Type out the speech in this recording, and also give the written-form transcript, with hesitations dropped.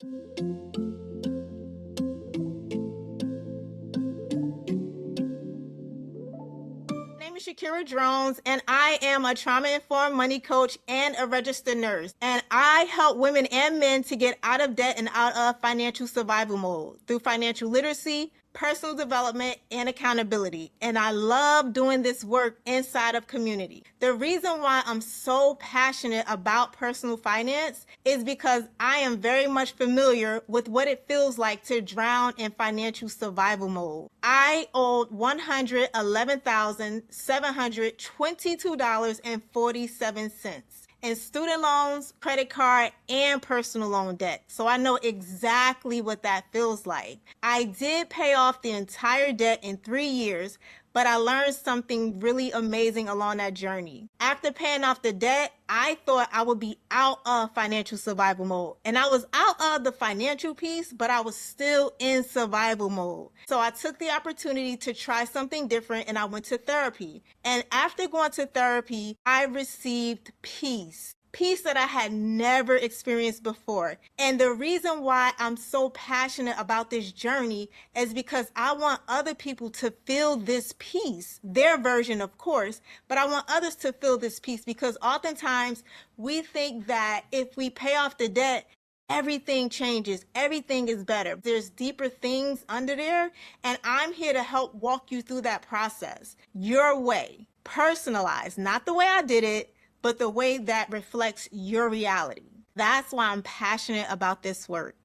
My name is Shakira Drones, and I am a trauma-informed money coach and a registered nurse. And I help women and men to get out of debt and out of financial survival mode through financial literacy, personal development, and accountability. And I love doing this work inside of community. The reason why I'm so passionate about personal finance is because I am very much familiar with what it feels like to drown in financial survival mode. I owed $111,722.47 in student loans, credit card, and personal loan debt. So I know exactly what that feels like. I did pay off the entire debt in 3 years, but I learned something really amazing along that journey. After paying off the debt, I thought I would be out of financial survival mode. And I was out of the financial piece, but I was still in survival mode. So I took the opportunity to try something different and I went to therapy. And after going to therapy, I received peace. Peace that I had never experienced before. And the reason why I'm so passionate about this journey is because I want other people to feel this peace, their version, of course, but I want others to feel this peace because oftentimes we think that if we pay off the debt, everything changes, everything is better. There's deeper things under there, and I'm here to help walk you through that process your way, personalized, not the way I did it, but the way that reflects your reality. That's why I'm passionate about this work.